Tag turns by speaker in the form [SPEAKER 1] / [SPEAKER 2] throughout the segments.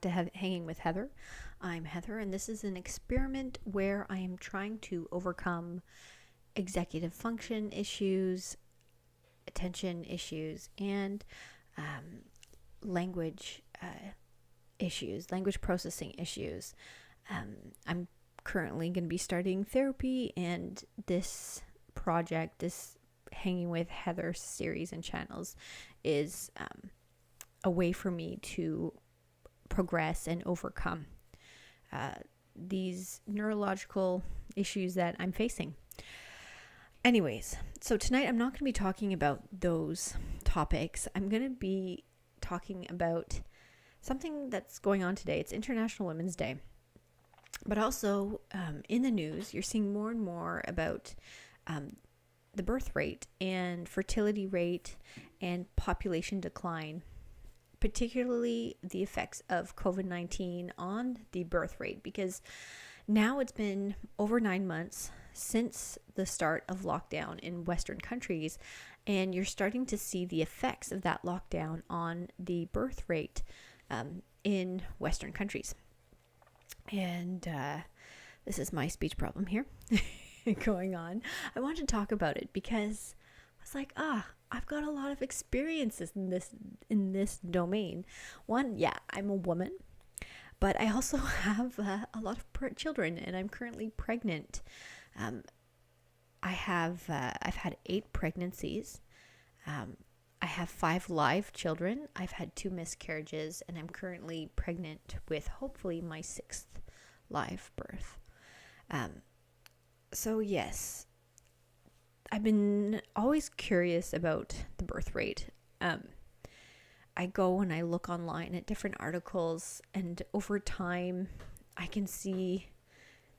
[SPEAKER 1] to Hanging with Heather. I'm Heather, and this is an experiment where I am trying to overcome executive function issues, attention issues, and language language processing issues. I'm currently going to be starting therapy, and this project, this Hanging with Heather series and channels, is a way for me to progress and overcome these neurological issues that I'm facing. Anyways, so tonight I'm not going to be talking about those topics. I'm going to be talking about something that's going on today. It's International Women's Day. But also in the news, you're seeing more and more about the birth rate and fertility rate and population decline, particularly the effects of COVID-19 on the birth rate, because now it's been over 9 months since the start of lockdown in Western countries, and you're starting to see the effects of that lockdown on the birth rate in Western countries. And this is my speech problem here going on. I want to talk about it because I was like, I've got a lot of experiences in this domain. One, I'm a woman, but I also have a lot of children, and I'm currently pregnant. I've had 8 pregnancies. I have 5 live children. I've had 2 miscarriages, and I'm currently pregnant with hopefully my 6th live birth. So yes, I've been always curious about the birth rate. I go and I look online at different articles, and over time I can see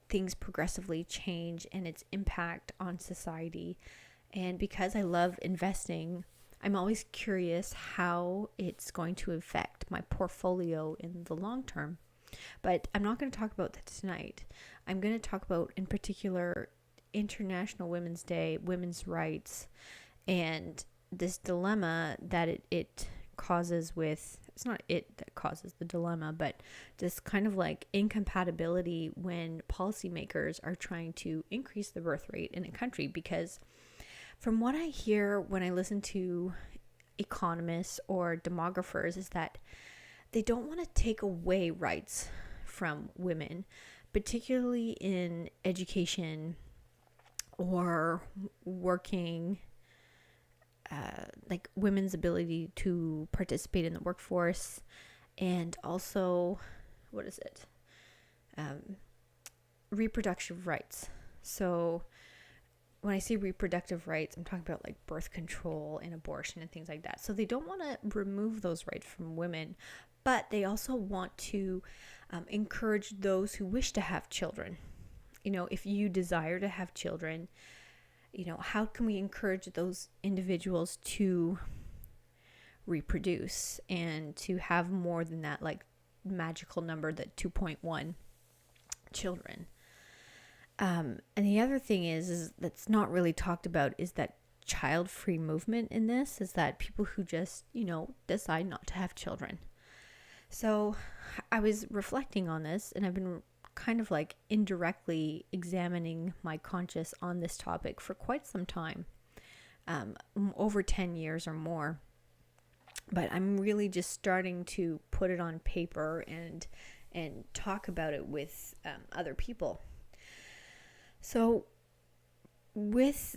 [SPEAKER 1] things progressively change and its impact on society. And because I love investing, I'm always curious how it's going to affect my portfolio in the long term. But I'm not going to talk about that tonight. I'm going to talk about, in particular, International Women's Day, women's rights, and this dilemma that it causes with, it's not it that causes the dilemma, but this kind of like incompatibility when policymakers are trying to increase the birth rate in a country. Because from what I hear when I listen to economists or demographers is that they don't want to take away rights from women, particularly in education or working, like women's ability to participate in the workforce, and also, reproductive rights. So when I say reproductive rights, I'm talking about like birth control and abortion and things like that. So they don't want to remove those rights from women, but they also want to encourage those who wish to have children. If you desire to have children, how can we encourage those individuals to reproduce and to have more than that like magical number, that 2.1 children? And the other thing is that's not really talked about is that child-free movement in this, is that people who just, decide not to have children. So I was reflecting on this, and I've been kind of like indirectly examining my conscience on this topic for quite some time, over 10 years or more. But I'm really just starting to put it on paper and talk about it with other people. So with,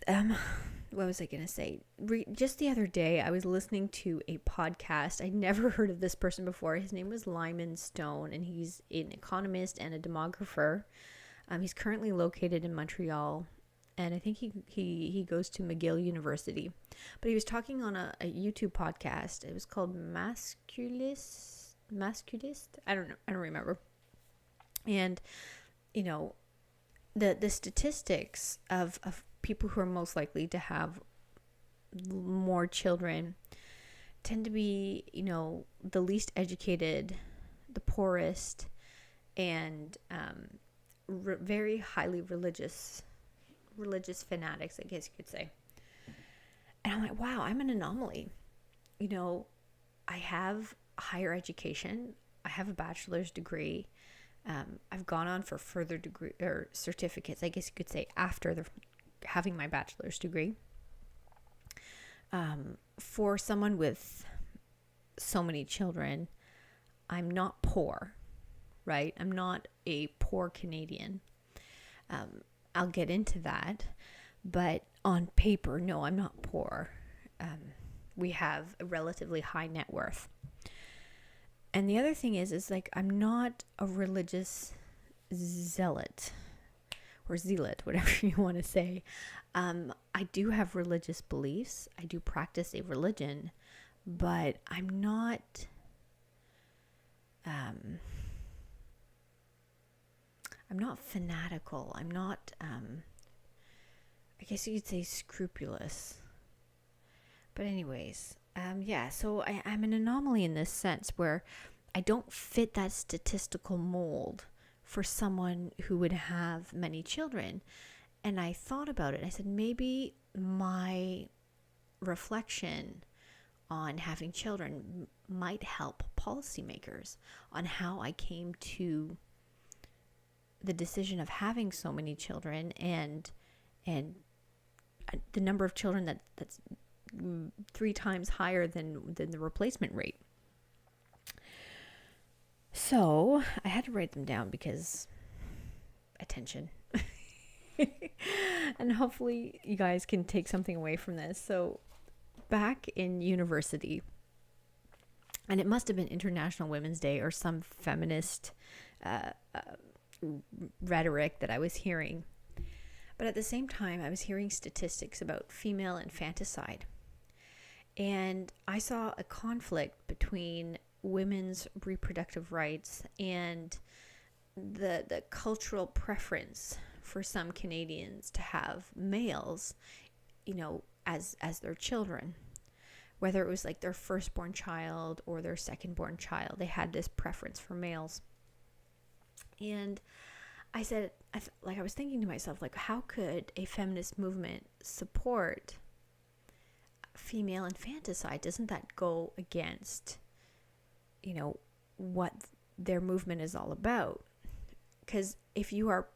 [SPEAKER 1] what was I going to say? Just the other day, I was listening to a podcast. I'd never heard of this person before. His name was Lyman Stone, and he's an economist and a demographer. He's currently located in Montreal, and I think he goes to McGill University. But he was talking on a YouTube podcast. It was called Masculist? I don't know. I don't remember. And, the statistics of people who are most likely to have more children tend to be, the least educated, the poorest, and very highly religious fanatics, I guess you could say. And I'm like, wow, I'm an anomaly. I have higher education. I have a bachelor's degree. I've gone on for further degree or certificates, I guess you could say, after having my bachelor's degree. For someone with so many children, I'm not poor, right? I'm not a poor Canadian. I'll get into that, but on paper, no, I'm not poor. We have a relatively high net worth. And the other thing is like, I'm not a religious zealot or zealot, whatever you want to say. I do have religious beliefs. I do practice a religion, but I'm not, I'm not fanatical. I'm not, I guess you could say scrupulous. But anyways, so I'm an anomaly in this sense where I don't fit that statistical mold for someone who would have many children. And I thought about it. I said, maybe my reflection on having children might help policymakers on how I came to the decision of having so many children and the number of children that's 3 times higher than the replacement rate. So I had to write them down because attention. And hopefully you guys can take something away from this. So back in university, and it must have been International Women's Day or some feminist rhetoric that I was hearing. But at the same time, I was hearing statistics about female infanticide. And I saw a conflict between women's reproductive rights and the cultural preference for some Canadians to have males, as their children. Whether it was like their firstborn child or their secondborn child, they had this preference for males. And I said, I was thinking to myself, like, how could a feminist movement support female infanticide? Doesn't that go against, what their movement is all about? Because if you are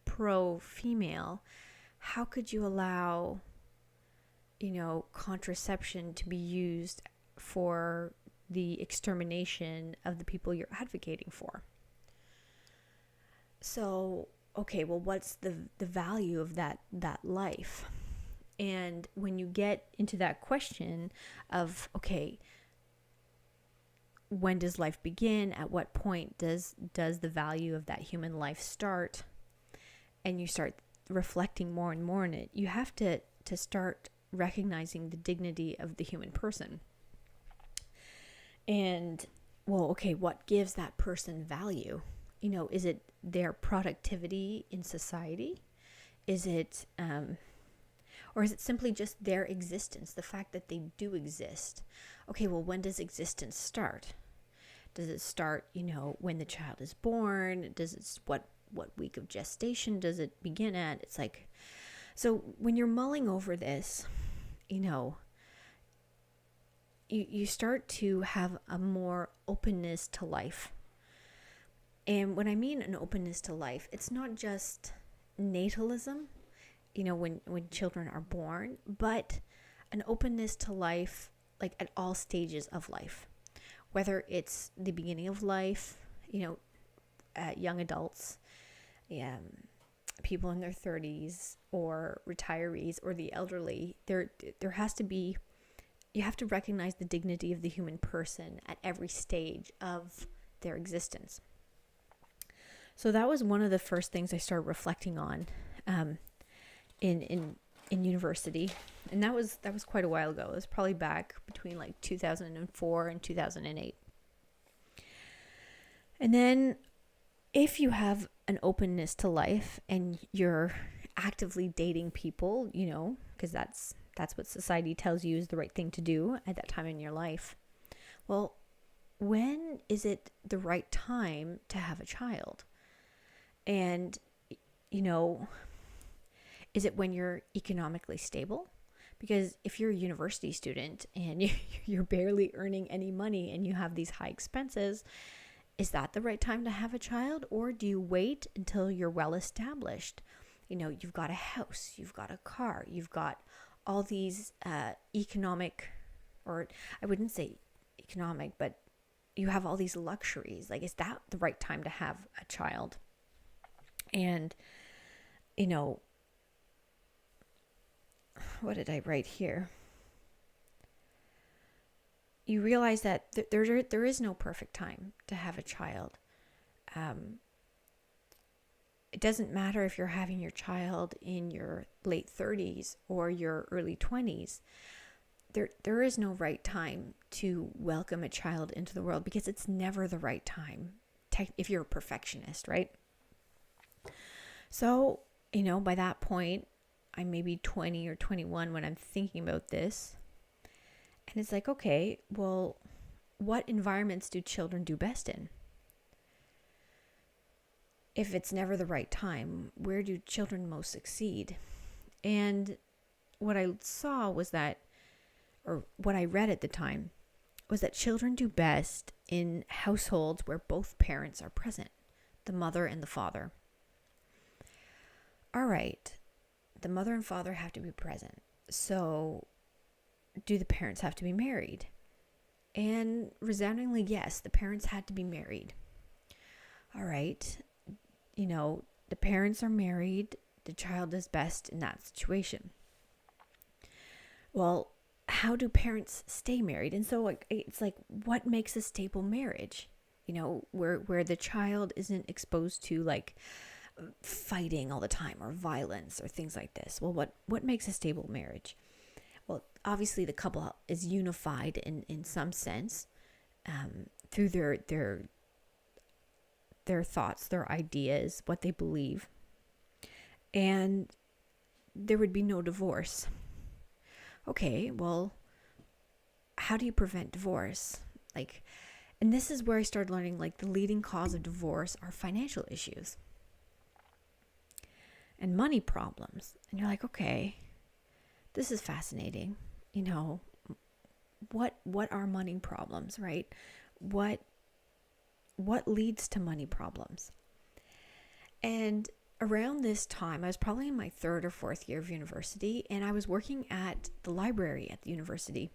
[SPEAKER 1] pro-female, how could you allow, contraception to be used for the extermination of the people you're advocating for? So, okay, well, what's the value of that life? And when you get into that question of, okay, when does life begin? At what point does the value of that human life start? And you start reflecting more and more on it. You have to start recognizing the dignity of the human person. And, well, okay, what gives that person value? Is it their productivity in society? Is it, or is it simply just their existence, the fact that they do exist? Okay, well, when does existence start? Does it start, when the child is born? Does it, what week of gestation does it begin at? It's like, so when you're mulling over this, you start to have a more openness to life. And when I mean an openness to life, it's not just natalism, when children are born, but an openness to life, like at all stages of life, whether it's the beginning of life, young adults, people in their 30s, or retirees, or the elderly. There has to be, you have to recognize the dignity of the human person at every stage of their existence. So that was one of the first things I started reflecting on in university, and that was quite a while ago. It was probably back between like 2004 and 2008. And then if you have an openness to life and you're actively dating people, because that's what society tells you is the right thing to do at that time in your life. Well, when is it the right time to have a child? And, is it when you're economically stable? Because if you're a university student and you're barely earning any money and you have these high expenses, is that the right time to have a child? Or do you wait until you're well established? You've got a house, you've got a car, you've got all these economic, or I wouldn't say economic, but you have all these luxuries. Like, is that the right time to have a child? And, what did I write here? You realize that there is no perfect time to have a child. It doesn't matter if you're having your child in your late 30s or your early 20s. There is no right time to welcome a child into the world, because it's never the right time if you're a perfectionist, right? So, by that point, I'm maybe 20 or 21 when I'm thinking about this. And it's like, okay, well, what environments do children do best in? If it's never the right time, where do children most succeed? And what I saw was that, or what I read at the time, was that children do best in households where both parents are present, the mother and the father. All right, the mother and father have to be present. So do the parents have to be married? And resoundingly, yes, the parents had to be married. All right, the parents are married, the child is best in that situation. Well, how do parents stay married? And so it's like, what makes a stable marriage? Where the child isn't exposed to like fighting all the time or violence or things like this. Well, what makes a stable marriage? Well, obviously the couple is unified in some sense through their thoughts, their ideas, what they believe. And there would be no divorce. Okay, well, how do you prevent divorce? And this is where I started learning, the leading cause of divorce are financial issues and money problems. And you're like, okay, this is fascinating. What are money problems, right? What leads to money problems? And around this time, I was probably in my 3rd or 4th year of university, and I was working at the library at the university.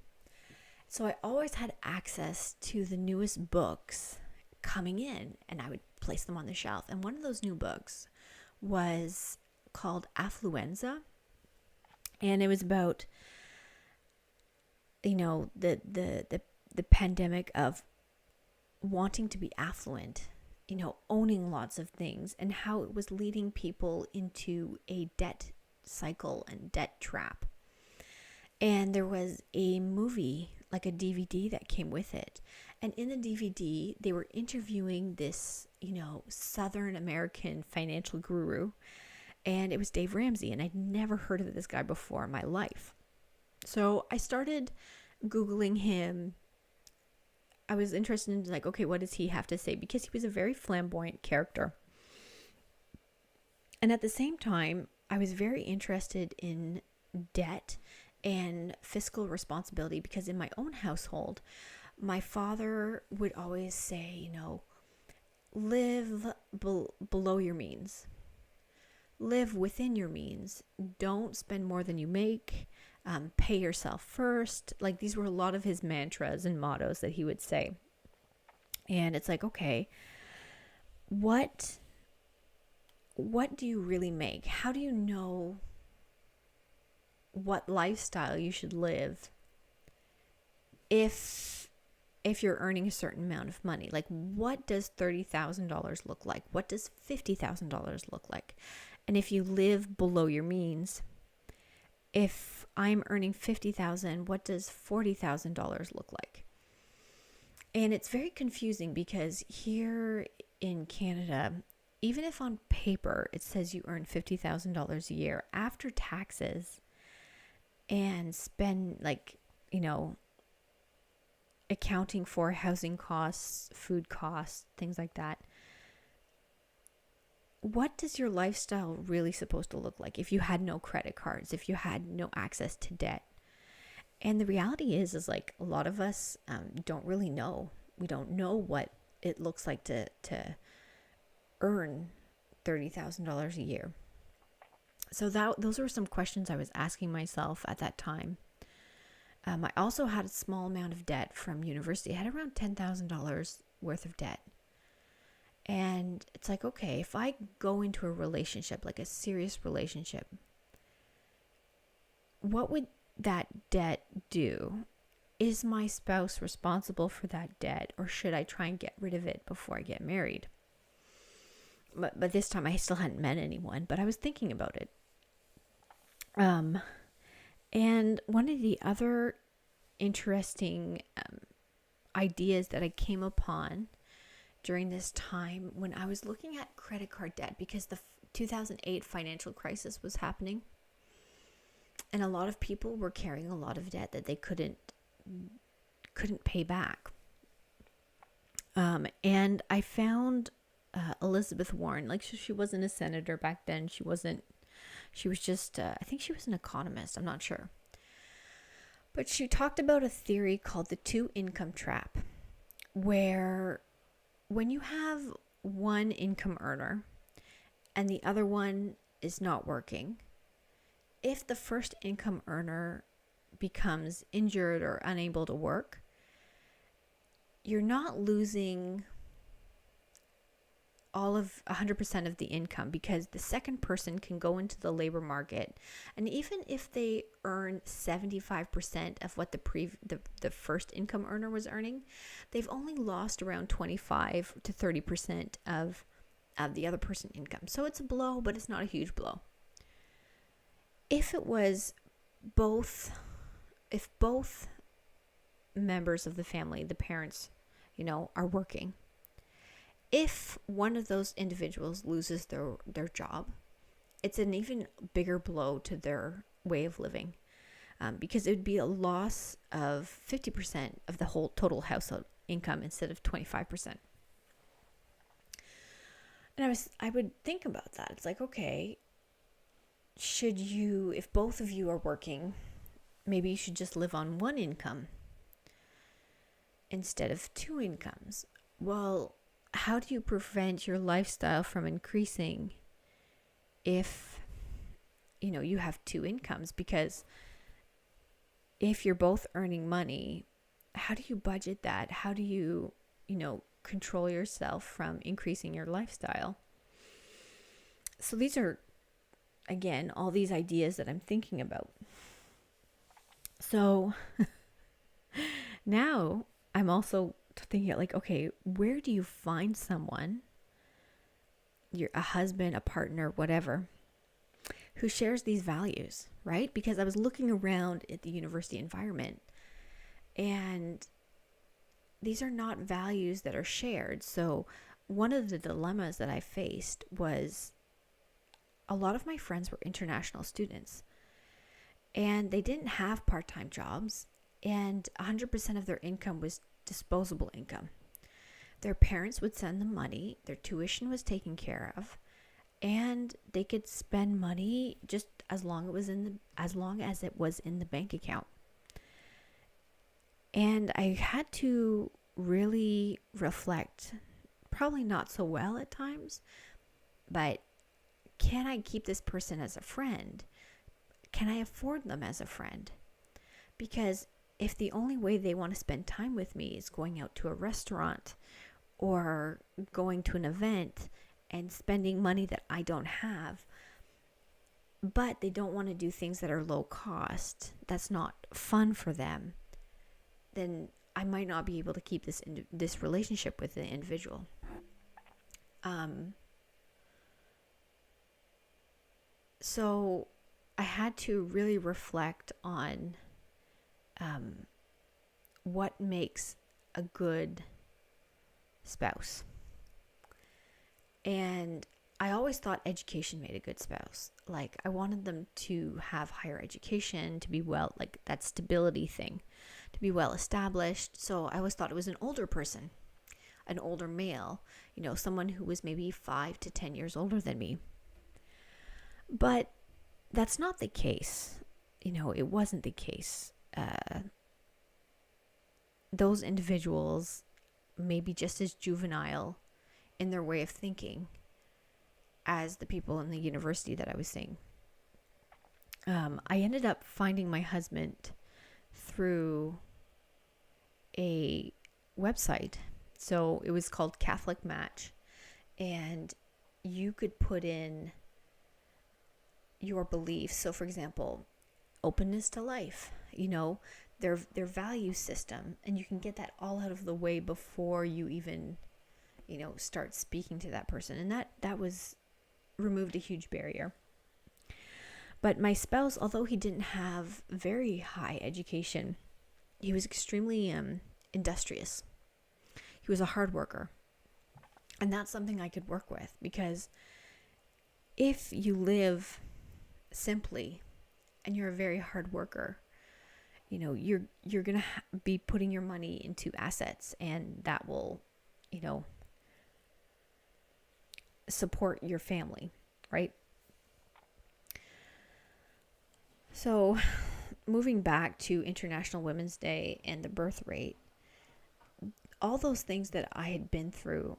[SPEAKER 1] So I always had access to the newest books coming in, and I would place them on the shelf. And one of those new books was called Affluenza, and it was about the pandemic of wanting to be affluent, owning lots of things, and how it was leading people into a debt cycle and debt trap. And there was a movie, like a DVD that came with it. And in the DVD, they were interviewing this, Southern American financial guru. And it was Dave Ramsey. And I'd never heard of this guy before in my life. So I started Googling him. I was interested in okay, what does he have to say? Because he was a very flamboyant character. And at the same time, I was very interested in debt and fiscal responsibility, because in my own household, my father would always say, live below your means. Live within your means. Don't spend more than you make. Pay yourself first. These were a lot of his mantras and mottos that he would say. And it's okay, what do you really make? How do you know what lifestyle you should live if you're earning a certain amount of money? What does $30,000 look like? What does $50,000 look like? And if you live below your means, if I'm earning $50,000, what does $40,000 look like? And it's very confusing, because here in Canada, even if on paper it says you earn $50,000 a year, after taxes and spend accounting for housing costs, food costs, things like that, what does your lifestyle really supposed to look like if you had no credit cards, if you had no access to debt? And the reality is a lot of us don't really know. We don't know what it looks like to earn $30,000 a year. So those were some questions I was asking myself at that time. I also had a small amount of debt from university. I had around $10,000 worth of debt. And it's like, okay, if I go into a relationship, like a serious relationship, what would that debt do? Is my spouse responsible for that debt, or should I try and get rid of it before I get married? But this time I still hadn't met anyone, but I was thinking about it. And one of the other interesting ideas that I came upon during this time when I was looking at credit card debt, because the 2008 financial crisis was happening, and a lot of people were carrying a lot of debt that they couldn't pay back. And I found Elizabeth Warren. Like, she wasn't a senator back then. She was just, I think she was an economist. I'm not sure. But she talked about a theory called the two income trap, where when you have one income earner and the other one is not working, if the first income earner becomes injured or unable to work, you're not losing all of 100% of the income, because the second person can go into the labor market, and even if they earn 75% of what the first income earner was earning, they've only lost around 25 to 30% of the other person's income. So it's a blow, but it's not a huge blow. If both members of the family, the parents, are working, if one of those individuals loses their job, it's an even bigger blow to their way of living, because it would be a loss of 50% of the whole total household income instead of 25%. And I would think about that. It's like, okay, if both of you are working, maybe you should just live on one income instead of two incomes. Well, how do you prevent your lifestyle from increasing if you have two incomes? Because if you're both earning money, how do you budget that? How do you control yourself from increasing your lifestyle? So these are, again, all these ideas that I'm thinking about. So now I'm also thinking, like, okay, where do you find someone, you're a husband, a partner, whatever, who shares these values, right? Because I was looking around at the university environment, and these are not values that are shared. So one of the dilemmas that I faced was a lot of my friends were international students, and they didn't have part-time jobs, and 100% of their income was disposable income. Their parents would send them money, their tuition was taken care of, and they could spend money just as long as it was in the bank account. And I had to really reflect, probably not so well at times, but can I keep this person as a friend? Can I afford them as a friend? Because if the only way they want to spend time with me is going out to a restaurant or going to an event and spending money that I don't have, but they don't want to do things that are low cost, that's not fun for them, then I might not be able to keep this relationship with the individual. So I had to really reflect on what makes a good spouse. And I always thought education made a good spouse. Like, I wanted them to have higher education, to be like that stability thing, to be well established. So I always thought it was an older person, an older male, someone who was maybe 5 to 10 years older than me. But that's not the case. It wasn't the case. Those individuals maybe just as juvenile in their way of thinking as the people in the university that I was seeing. I ended up finding my husband through a website. So it was called Catholic Match, and you could put in your beliefs. So for example, openness to life, their value system, and you can get that all out of the way before you even, start speaking to that person. And that was removed a huge barrier. But my spouse, although he didn't have very high education, he was extremely industrious. He was a hard worker. And that's something I could work with, because if you live simply and you're a very hard worker, you're going to be putting your money into assets, and that will, support your family, right? So moving back to International Women's Day and the birth rate, all those things that I had been through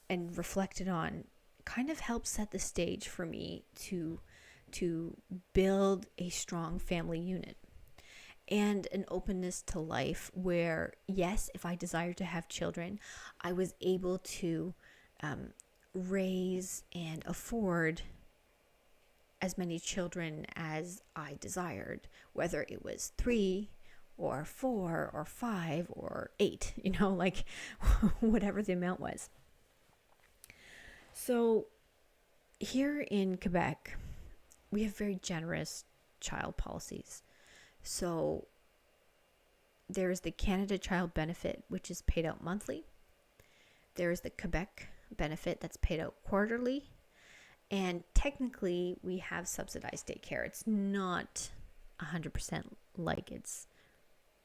[SPEAKER 1] and reflected on kind of helped set the stage for me to build a strong family unit and an openness to life where, yes, if I desired to have children, I was able to raise and afford as many children as I desired, whether it was 3 or 4 or 5 or 8, like whatever the amount was. So here in Quebec, we have very generous child policies. So there's the Canada Child Benefit, which is paid out monthly. There's the Quebec benefit that's paid out quarterly. And technically, we have subsidized daycare. It's not 100% like it's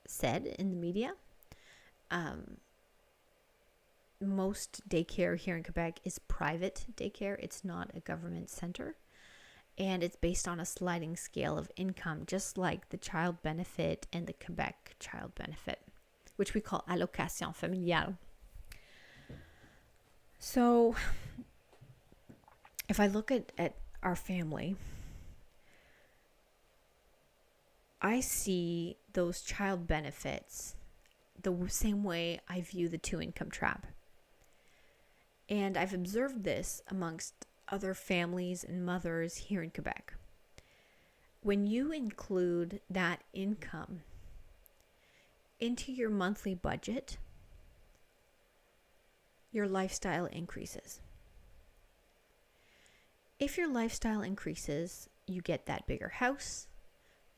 [SPEAKER 1] said in the media. Most daycare here in Quebec is private daycare. It's not a government center. And it's based on a sliding scale of income, just like the child benefit and the Quebec child benefit, which we call allocation familiale. So if I look at our family, I see those child benefits the same way I view the 2-income trap. And I've observed this amongst other families and mothers here in Quebec. When you include that income into your monthly budget, your lifestyle increases. If your lifestyle increases, you get that bigger house,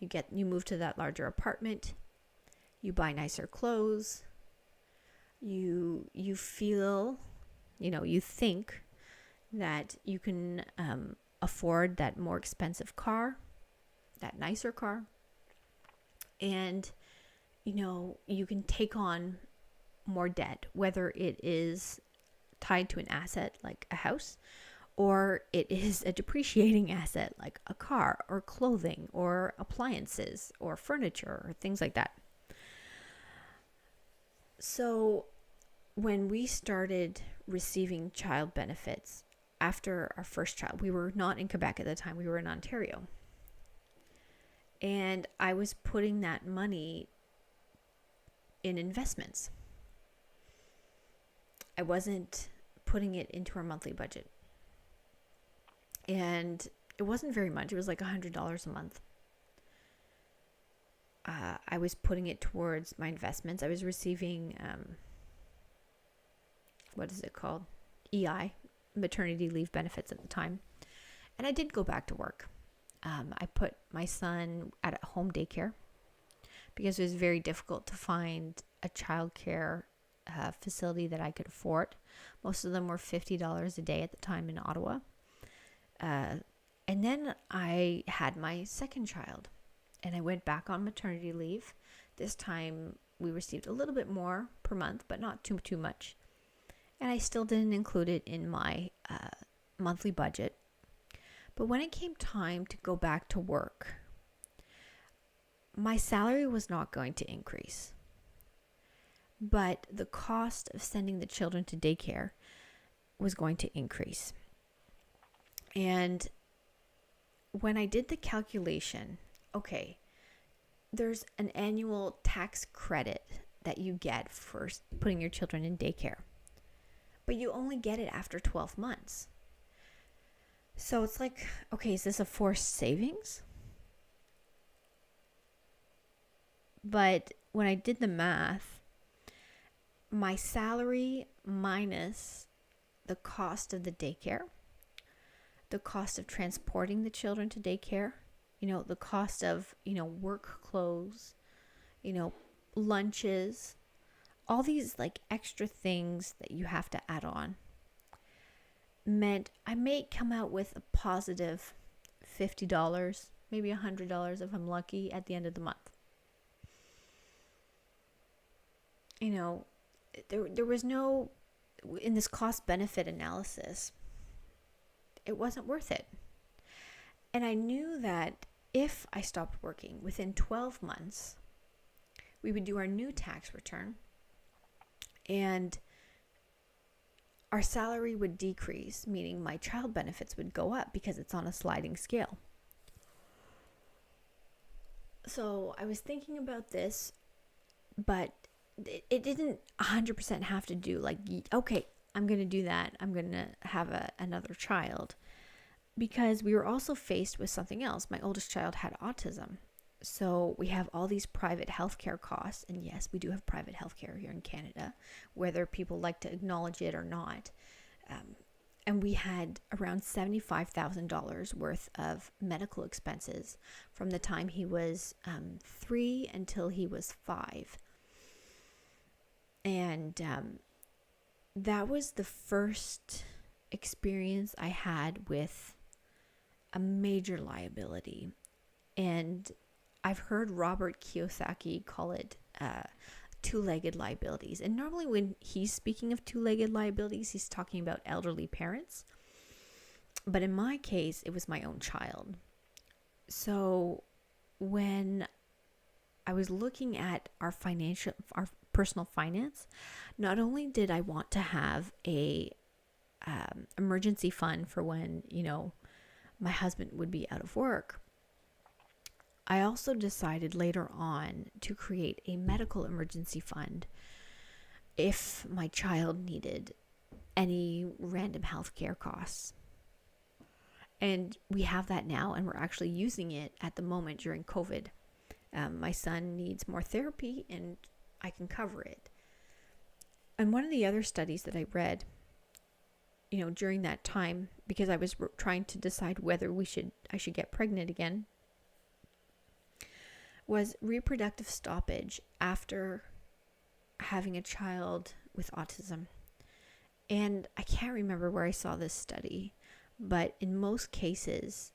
[SPEAKER 1] you move to that larger apartment, you buy nicer clothes, you feel, you think that you can afford that more expensive car, that nicer car, and you can take on more debt, whether it is tied to an asset like a house, or it is a depreciating asset like a car or clothing or appliances or furniture or things like that. So when we started receiving child benefits after our first child, we were not in Quebec at the time, we were in Ontario. And I was putting that money in investments. I wasn't putting it into our monthly budget. And it wasn't very much. It was like $100 a month. I was putting it towards my investments. I was receiving, what is it called? EI, maternity leave benefits at the time. And I did go back to work. I put my son at a home daycare because it was very difficult to find a childcare facility that I could afford. Most of them were $50 a day at the time in Ottawa. And then I had my second child and I went back on maternity leave. This time we received a little bit more per month, but not too much. And I still didn't include it in my monthly budget. But when it came time to go back to work, my salary was not going to increase. but the cost of sending the children to daycare was going to increase. And when I did the calculation, okay, there's an annual tax credit that you get for putting your children in daycare, but you only get it after 12 months. So it's like, okay, is this a forced savings? But when I did the math, my salary minus the cost of the daycare, the cost of transporting the children to daycare, the cost of, work clothes, lunches, all these like extra things that you have to add on, meant I may come out with a positive $50, maybe $100 if I'm lucky at the end of the month. There was no, in this cost benefit analysis, it wasn't worth it. And I knew that if I stopped working within 12 months, we would do our new tax return and our salary would decrease, meaning my child benefits would go up because it's on a sliding scale. So I was thinking about this, but it didn't 100% have to do like, okay, I'm going to do that. I'm going to have another child, because we were also faced with something else. My oldest child had autism. So we have all these private healthcare costs. And yes, we do have private healthcare here in Canada, whether people like to acknowledge it or not. And we had around $75,000 worth of medical expenses from the time he was 3 until he was 5. And that was the first experience I had with a major liability. And I've heard Robert Kiyosaki call it two-legged liabilities. And normally when he's speaking of two-legged liabilities, he's talking about elderly parents. But in my case, it was my own child. So when I was looking at our personal finance, not only did I want to have a emergency fund for when, my husband would be out of work, I also decided later on to create a medical emergency fund if my child needed any random healthcare costs. And we have that now, and we're actually using it at the moment during COVID. My son needs more therapy, and I can cover it. And one of the other studies that I read, during that time, because I was trying to decide whether I should get pregnant again, was reproductive stoppage after having a child with autism. And I can't remember where I saw this study, but in most cases,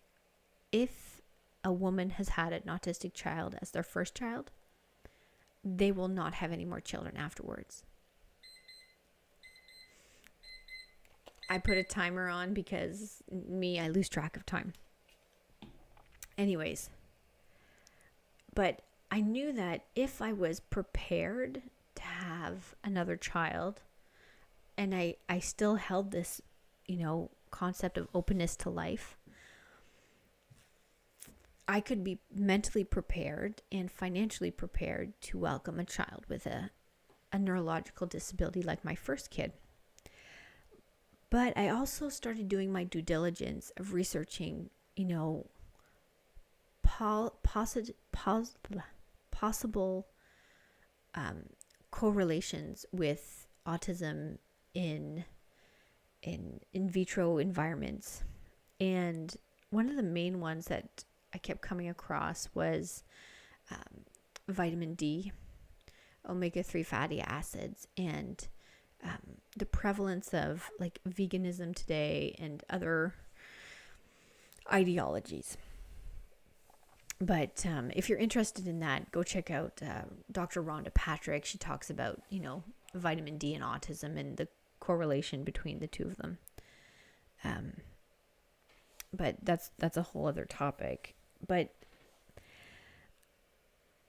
[SPEAKER 1] if a woman has had an autistic child as their first child, they will not have any more children afterwards. I put a timer on because I lose track of time. Anyways, but I knew that if I was prepared to have another child, and I still held this, concept of openness to life, I could be mentally prepared and financially prepared to welcome a child with a neurological disability like my first kid. But I also started doing my due diligence of researching, possible correlations with autism in vitro environments. And one of the main ones that I kept coming across was vitamin D, omega-3 fatty acids, and the prevalence of like veganism today and other ideologies. But if you're interested in that, go check out Dr. Rhonda Patrick. She talks about, vitamin D and autism and the correlation between the two of them. But that's a whole other topic. But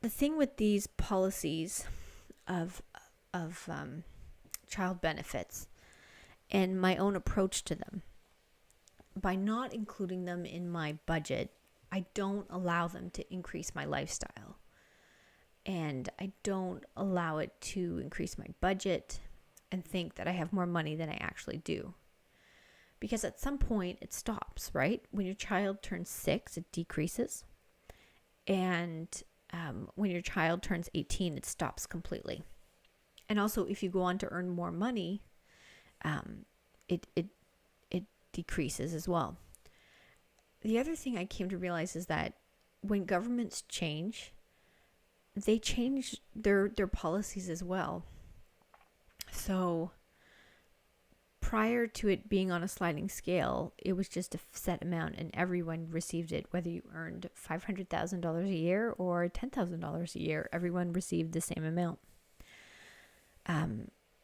[SPEAKER 1] the thing with these policies of of child benefits and my own approach to them. By not including them in my budget, I don't allow them to increase my lifestyle. And I don't allow it to increase my budget and think that I have more money than I actually do. Because at some point it stops, right? When your child turns 6, it decreases. And when your child turns 18, it stops completely. And also, if you go on to earn more money, it decreases as well. The other thing I came to realize is that when governments change, they change their policies as well. So prior to it being on a sliding scale, it was just a set amount and everyone received it. Whether you earned $500,000 a year or $10,000 a year, everyone received the same amount.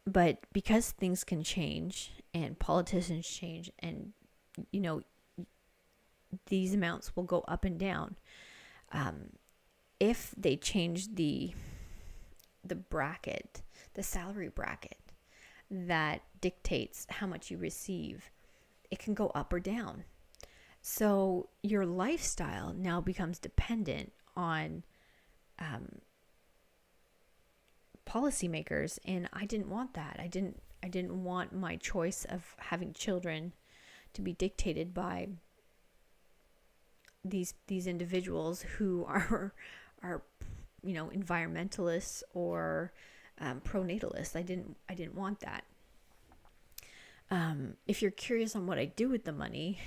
[SPEAKER 1] But because things can change and politicians change, and these amounts will go up and down. If they change the bracket, the salary bracket that dictates how much you receive, it can go up or down. So your lifestyle now becomes dependent on policymakers, and I didn't want that. I didn't want my choice of having children to be dictated by these individuals who are environmentalists or pronatalists. I didn't want that. If you're curious on what I do with the money,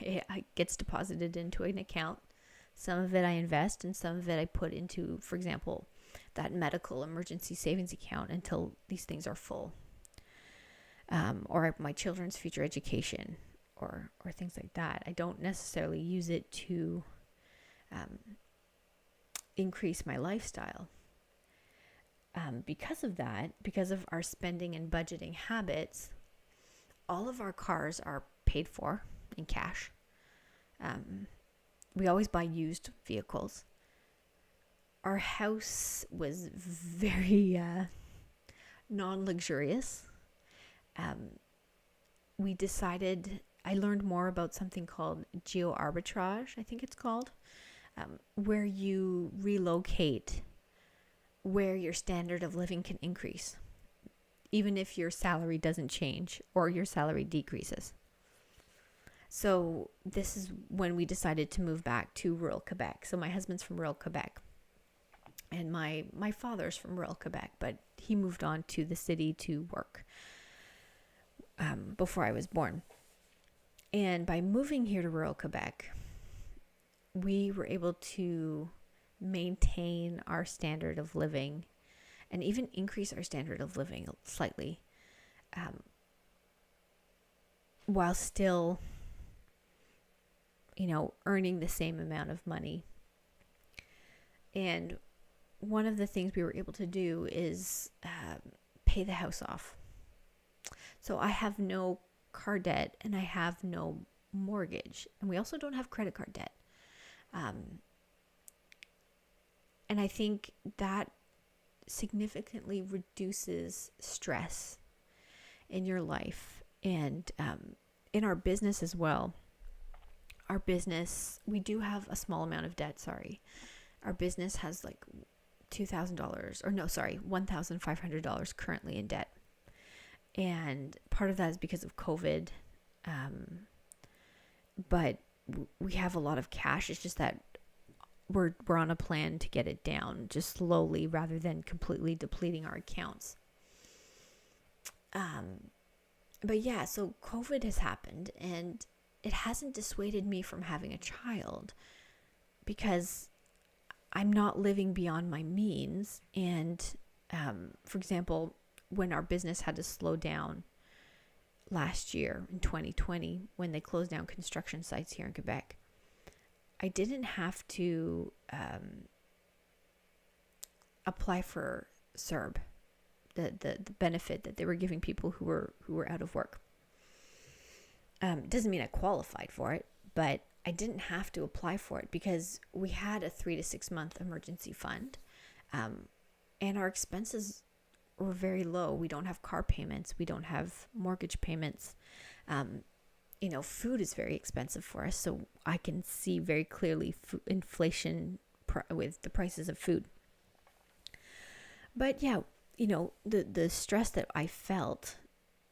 [SPEAKER 1] it gets deposited into an account. Some of it I invest, and some of it I put into, for example, that medical emergency savings account until these things are full, or my children's future education, or things like that. I don't necessarily use it to increase my lifestyle. Because of that, because of our spending and budgeting habits, all of our cars are paid for in cash. We always buy used vehicles. Our house was very non-luxurious. We decided, I learned more about something called jour arbitrage, I think it's called, where you relocate where your standard of living can increase, even if your salary doesn't change or your salary decreases. So this is when we decided to move back to rural Quebec. So my husband's from rural Quebec, and my father's from rural Quebec, but he moved on to the city to work before I was born. And by moving here to rural Quebec, we were able to maintain our standard of living and even increase our standard of living slightly, while still, earning the same amount of money. And one of the things we were able to do is pay the house off. So I have no car debt and I have no mortgage, and we also don't have credit card debt. And I think that significantly reduces stress in your life and in our business as well. Our business, we do have a small amount of debt, Our business has like $1,500 currently in debt. And part of that is because of COVID. But we have a lot of cash. It's just that we're on a plan to get it down just slowly rather than completely depleting our accounts. But yeah, so COVID has happened, and it hasn't dissuaded me from having a child because I'm not living beyond my means. And for example, when our business had to slow down last year in 2020, when they closed down construction sites here in Quebec, I didn't have to apply for CERB, the benefit that they were giving people who were out of work. It doesn't mean I qualified for it, but I didn't have to apply for it because we had a 3 to 6 month emergency fund, and our expenses we're very low. We don't have car payments. We don't have mortgage payments. Food is very expensive for us. So I can see very clearly inflation with the prices of food. But yeah, the stress that I felt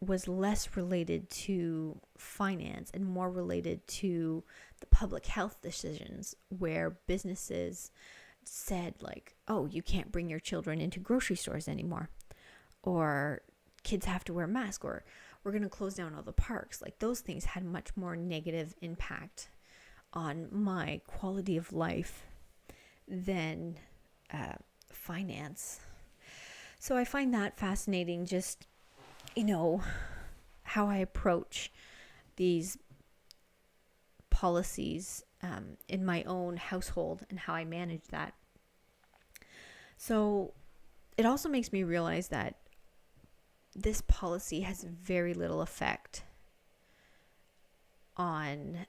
[SPEAKER 1] was less related to finance and more related to the public health decisions where businesses said like, oh, you can't bring your children into grocery stores anymore, or kids have to wear masks, or we're going to close down all the parks. Like those things had much more negative impact on my quality of life than finance. So I find that fascinating, just, how I approach these policies in my own household and how I manage that. So it also makes me realize that this policy has very little effect on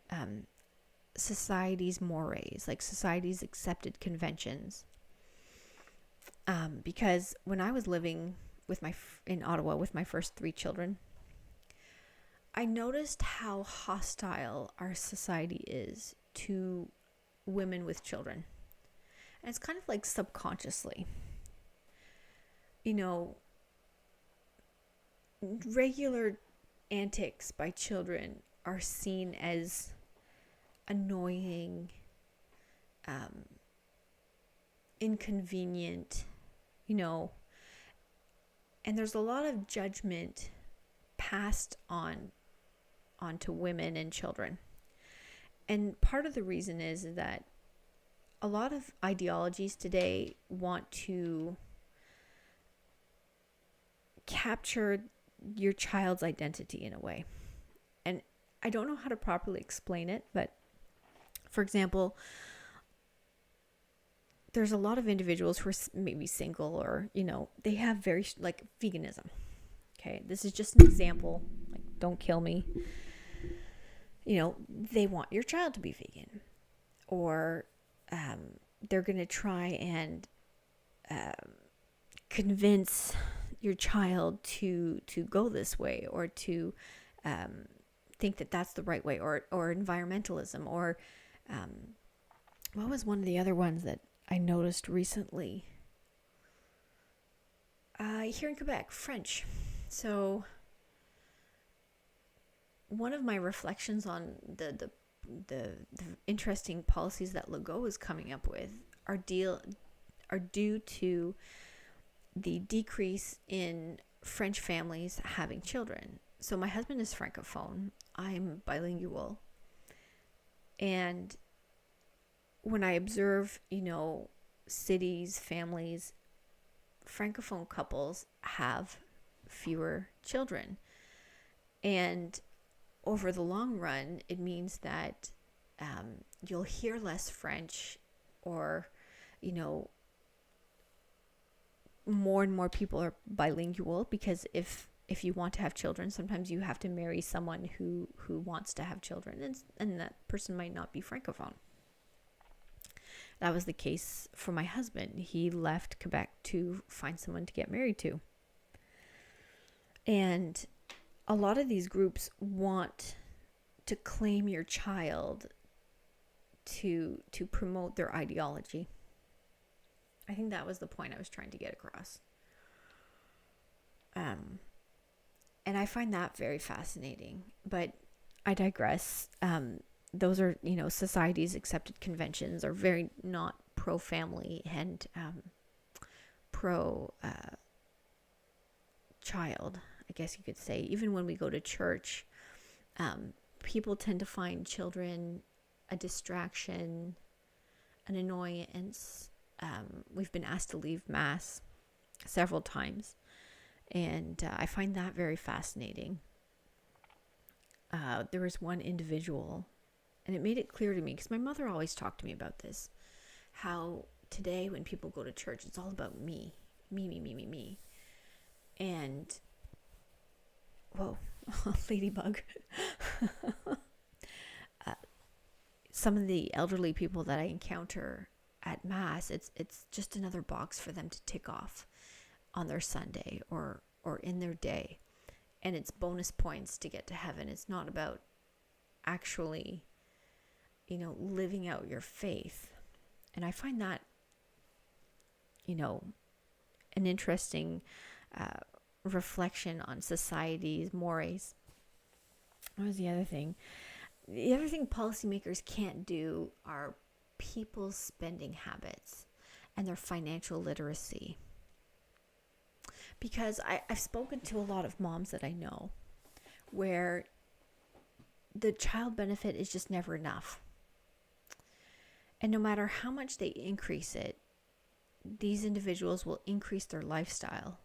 [SPEAKER 1] society's mores, like society's accepted conventions. Because when I was living in Ottawa with my first 3 children, I noticed how hostile our society is to women with children. And it's kind of like subconsciously. Regular antics by children are seen as annoying, inconvenient, and there's a lot of judgment passed onto women and children. And part of the reason is that a lot of ideologies today want to capture your child's identity in a way. And I don't know how to properly explain it, but for example, there's a lot of individuals who are maybe single or, they have very, like veganism. Okay, this is just an example. Like, don't kill me. They want your child to be vegan. Or they're going to try and convince your child to go this way, or to think that that's the right way, or environmentalism, or what was one of the other ones that I noticed recently? Here in Quebec, French. So one of my reflections on the interesting policies that Legault is coming up with are due to the decrease in French families having children. So my husband is Francophone. I'm bilingual. And when I observe, cities, families, Francophone couples have fewer children. And over the long run, it means that you'll hear less French, or, more and more people are bilingual, because if you want to have children, sometimes you have to marry someone who wants to have children, and that person might not be Francophone. That was the case for my husband. He left Quebec to find someone to get married to. And a lot of these groups want to claim your child to promote their ideology. I think that was the point I was trying to get across. And I find that very fascinating. But I digress. Those are, society's accepted conventions are very not pro-family and pro-child, I guess you could say. Even when we go to church, people tend to find children a distraction, an annoyance. We've been asked to leave Mass several times, and I find that very fascinating. There was one individual, and it made it clear to me, because my mother always talked to me about this, how today when people go to church, it's all about me. And, whoa, ladybug. Some of the elderly people that I encounter at Mass, it's just another box for them to tick off. on their Sunday or in their day, and it's bonus points to get to heaven. It's not about actually, living out your faith. And I find that, an interesting reflection on society's mores. What was the other thing? The other thing policymakers can't do are people's spending habits and their financial literacy. Because I've spoken to a lot of moms that I know where the child benefit is just never enough. And no matter how much they increase it, these individuals will increase their lifestyle.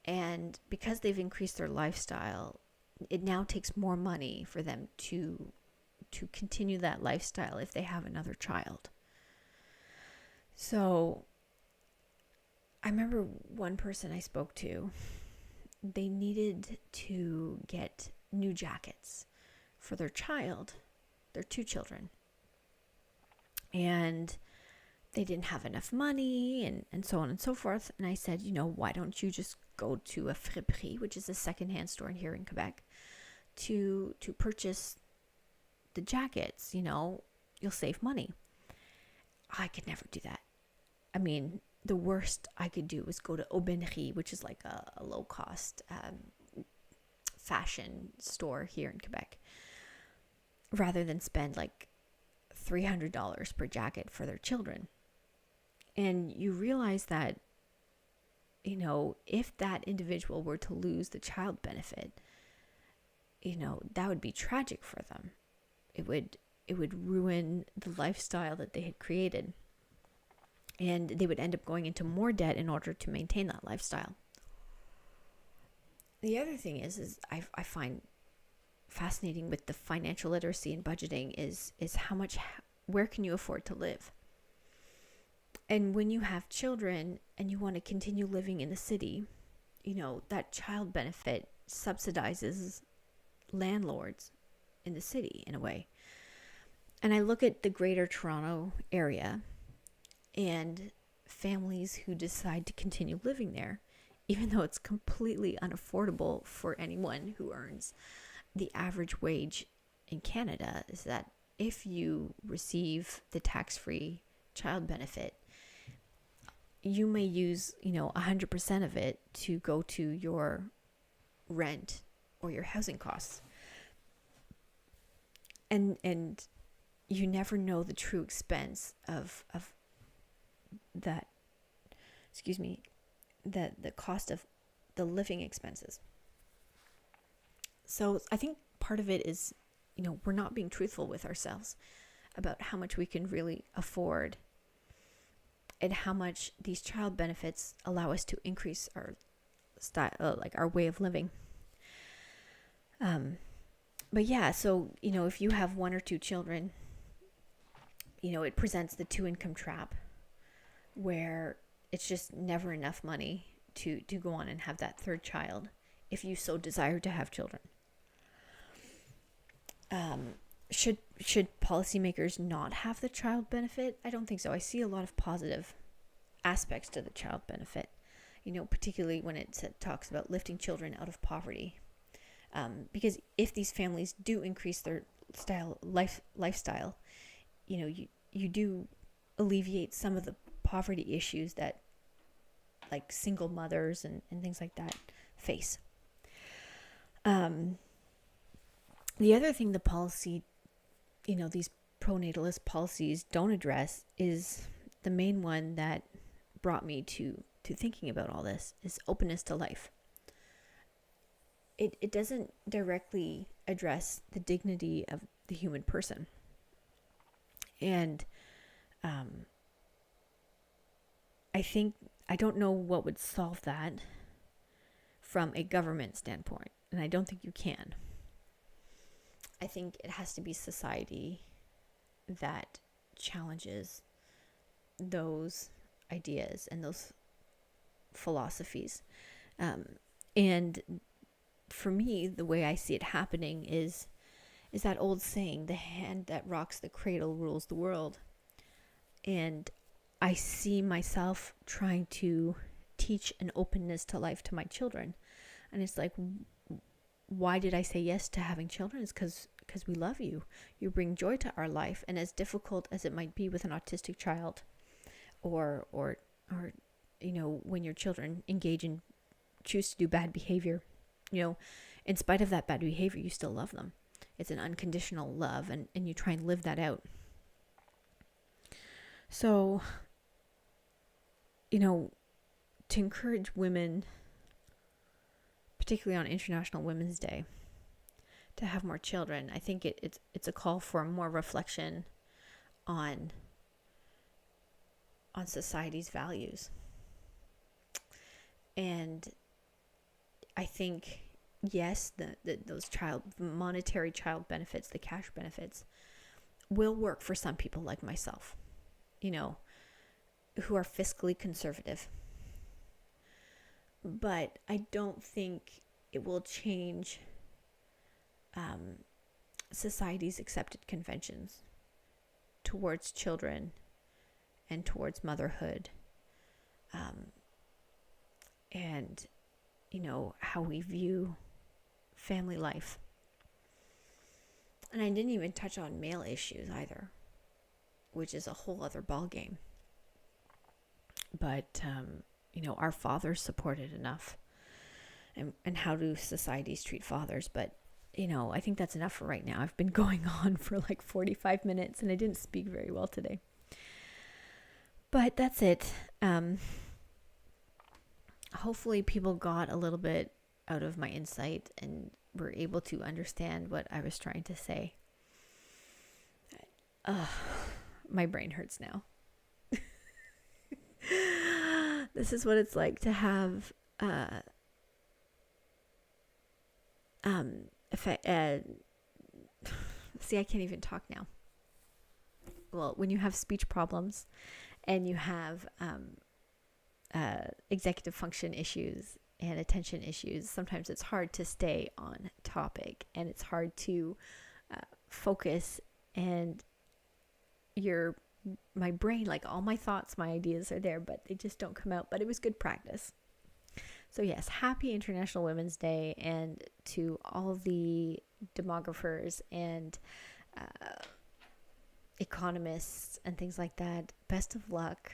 [SPEAKER 1] And because they've increased their lifestyle, it now takes more money for them to continue that lifestyle if they have another child. So I remember one person I spoke to, they needed to get new jackets for their two children. And they didn't have enough money and so on and so forth. And I said, why don't you just go to a friperie, which is a secondhand store here in Quebec, to purchase the jackets, you'll save money. I could never do that. I mean, the worst I could do was go to Aubainerie, which is like a low-cost fashion store here in Quebec, rather than spend like $300 per jacket for their children. And you realize that, if that individual were to lose the child benefit, that would be tragic for them. It would ruin the lifestyle that they had created. And they would end up going into more debt in order to maintain that lifestyle. The other thing is I find fascinating with the financial literacy and budgeting is where can you afford to live? And when you have children and you want to continue living in the city, that child benefit subsidizes landlords in the city in a way. And I look at the Greater Toronto area and families who decide to continue living there, even though it's completely unaffordable for anyone who earns the average wage in Canada, is that if you receive the tax-free child benefit, you may use, 100% of it to go to your rent or your housing costs. And you never know the true expense of that, the cost of the living expenses. So I think part of it is, we're not being truthful with ourselves about how much we can really afford and how much these child benefits allow us to increase our style, like our way of living. But yeah, so, if you have one or two children, it presents the two income trap where it's just never enough money to go on and have that third child if you so desire to have children. Should policymakers not have the child benefit? I don't think so. I see a lot of positive aspects to the child benefit, particularly when it talks about lifting children out of poverty. Because if these families do increase their lifestyle, you do alleviate some of the poverty issues that like single mothers and things like that face. The other thing the policy, these pronatalist policies don't address is the main one that brought me to thinking about all this is openness to life. It doesn't directly address the dignity of the human person. And I don't know what would solve that from a government standpoint, and I don't think you can. I think it has to be society that challenges those ideas and those philosophies. And for me, the way I see it happening is that old saying, the hand that rocks the cradle rules the world. And I see myself trying to teach an openness to life to my children. And it's like, why did I say yes to having children? It's because we love you. You bring joy to our life. And as difficult as it might be with an autistic child, or when your children choose to do bad behavior, in spite of that bad behavior, you still love them. It's an unconditional love, and you try and live that out. So, to encourage women, particularly on International Women's Day, to have more children, I think it's a call for more reflection on society's values. And I think, yes, those monetary child benefits, the cash benefits, will work for some people like myself, who are fiscally conservative. But I don't think it will change society's accepted conventions towards children and towards motherhood, and how we view family life. And I didn't even touch on male issues either, which is a whole other ballgame. But our fathers supported enough, and how do societies treat fathers? But I think that's enough for right now. I've been going on for like 45 minutes, and I didn't speak very well today. But that's it. Hopefully people got a little bit out of my insight and were able to understand what I was trying to say. My brain hurts now. This is what it's like to have see, I can't even talk now. Well, when you have speech problems and you have executive function issues and attention issues, sometimes it's hard to stay on topic, and it's hard to focus, and my brain, like all my thoughts, my ideas are there, but they just don't come out. But it was good practice. So yes, happy International Women's Day, and to all the demographers and economists and things like that, best of luck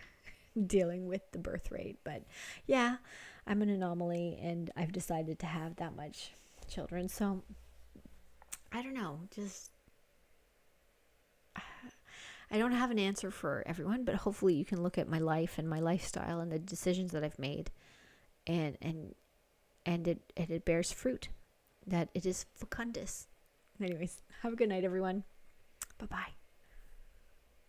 [SPEAKER 1] dealing with the birth rate. But yeah, I'm an anomaly, and I've decided to have that much children. So I don't know, I don't have an answer for everyone, but hopefully you can look at my life and my lifestyle and the decisions that I've made, and it bears fruit, that it is fecundous. Anyways, have a good night, everyone. Bye-bye.